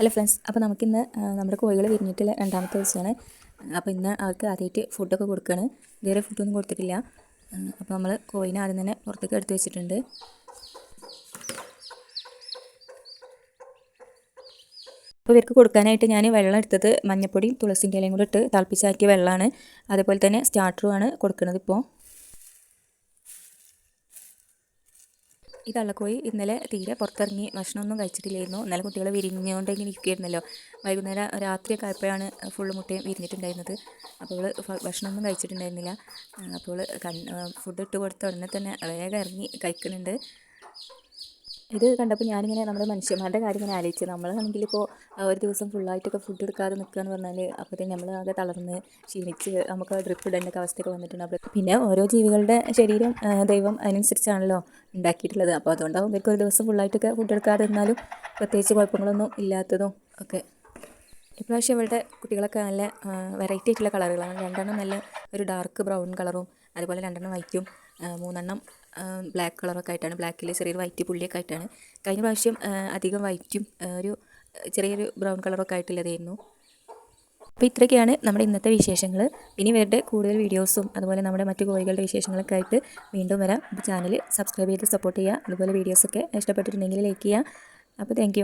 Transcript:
Hello friends, അപ്പോൾ നമുക്കിന്ന് നമ്മുടെ കോഴികൾ വിരിഞ്ഞിട്ടുള്ള രണ്ടാമത്തെ ദിവസമാണ്. അപ്പോൾ ഇന്ന് അവർക്ക് ആദ്യമായിട്ട് ഫുഡൊക്കെ കൊടുക്കുകയാണ്. ഇതുവരെ ഫുഡൊന്നും കൊടുത്തിട്ടില്ല. അപ്പോൾ നമ്മൾ കോഴിനെ ആദ്യം തന്നെ പുറത്തേക്ക് എടുത്ത് വെച്ചിട്ടുണ്ട്. അപ്പോൾ ഇവർക്ക് കൊടുക്കാനായിട്ട് ഞാൻ വെള്ളം എടുത്തത് മഞ്ഞപ്പൊടിയും തുളസിൻ്റെ ഇലയും കൂടെ ഇട്ട് തിളപ്പിച്ചാക്കിയ വെള്ളമാണ്. അതേപോലെ തന്നെ സ്റ്റാർട്ടറുമാണ് കൊടുക്കുന്നത്. ഇപ്പോൾ ഈ തള്ളക്കോഴി ഇന്നലെ തീരെ പുറത്തിറങ്ങി ഭക്ഷണമൊന്നും കഴിച്ചിട്ടില്ലായിരുന്നു. ഇന്നലെ കുട്ടികൾ വിരിഞ്ഞുകൊണ്ട് ഇങ്ങനെ ഇരിക്കുകയായിരുന്നല്ലോ. വൈകുന്നേരം രാത്രിയൊക്കെ ആയപ്പോഴാണ് ഫുള്ള് മുട്ടയും വിരിഞ്ഞിട്ടുണ്ടായിരുന്നത്. അപ്പോൾ ഭക്ഷണമൊന്നും കഴിച്ചിട്ടുണ്ടായിരുന്നില്ല. അപ്പോൾ ഫുഡ് ഇട്ട് കൊടുത്ത ഉടനെ തന്നെ വേഗം ഇറങ്ങി കഴിക്കുന്നുണ്ട്. ഇത് കണ്ടപ്പോൾ ഞാനിങ്ങനെ നമ്മുടെ മനുഷ്യന്മാരുടെ കാര്യം ഇങ്ങനെ ആലോചിച്ചു. നമ്മളാണെങ്കിൽ ഇപ്പോൾ ഒരു ദിവസം ഫുള്ളായിട്ടൊക്കെ ഫുഡ് എടുക്കാതെ നിൽക്കുക എന്ന് പറഞ്ഞാൽ അപ്പോഴത്തേക്കും നമ്മൾ ആകെ തളർന്ന് ക്ഷീണിച്ച് നമുക്ക് ഡ്രിപ്പ് ഇടേണ്ട അവസ്ഥയൊക്കെ വന്നിട്ടുണ്ട്. അപ്പോൾ പിന്നെ ഓരോ ജീവികളുടെ ശരീരം ദൈവം അതിനനുസരിച്ചാണല്ലോ ഉണ്ടാക്കിയിട്ടുള്ളത്. അപ്പോൾ അതുകൊണ്ടാവും ഇവർക്ക് ഒരു ദിവസം ഫുള്ളായിട്ടൊക്കെ ഫുഡ് എടുക്കാതെ ഇരുന്നാലും പ്രത്യേകിച്ച് കുഴപ്പങ്ങളൊന്നും ഇല്ലാത്തതും ഒക്കെ. ഇപ്രാവശ്യം ഇവരുടെ കുട്ടികളൊക്കെ നല്ല വെറൈറ്റി ആയിട്ടുള്ള കളറുകളാണ്. രണ്ടെണ്ണം നല്ല ഒരു ഡാർക്ക് ബ്രൗൺ കളറും, അതുപോലെ രണ്ടെണ്ണം വൈറ്റും, മൂന്നെണ്ണം ബ്ലാക്ക് കളറൊക്കെ ആയിട്ടാണ്. ബ്ലാക്കിൽ ചെറിയൊരു വൈറ്റ് പുള്ളിയൊക്കെ ആയിട്ടാണ്. കഴിഞ്ഞ പ്രാവശ്യം അധികം വൈറ്റും ഒരു ചെറിയൊരു ബ്രൗൺ കളറൊക്കെ ആയിട്ടുള്ളതായിരുന്നു. അപ്പോൾ ഇത്രയൊക്കെയാണ് നമ്മുടെ ഇന്നത്തെ വിശേഷങ്ങൾ. ഇനി ഇവരുടെ കൂടുതൽ വീഡിയോസും അതുപോലെ നമ്മുടെ മറ്റു കോഴികളുടെ വിശേഷങ്ങളൊക്കെ ആയിട്ട് വീണ്ടും വരാം. ചാനൽ സബ്സ്ക്രൈബ് ചെയ്ത് സപ്പോർട്ട് ചെയ്യുക. അതുപോലെ വീഡിയോസൊക്കെ ഇഷ്ടപ്പെട്ടിട്ടുണ്ടെങ്കിൽ ലൈക്ക് ചെയ്യുക. അപ്പോൾ താങ്ക്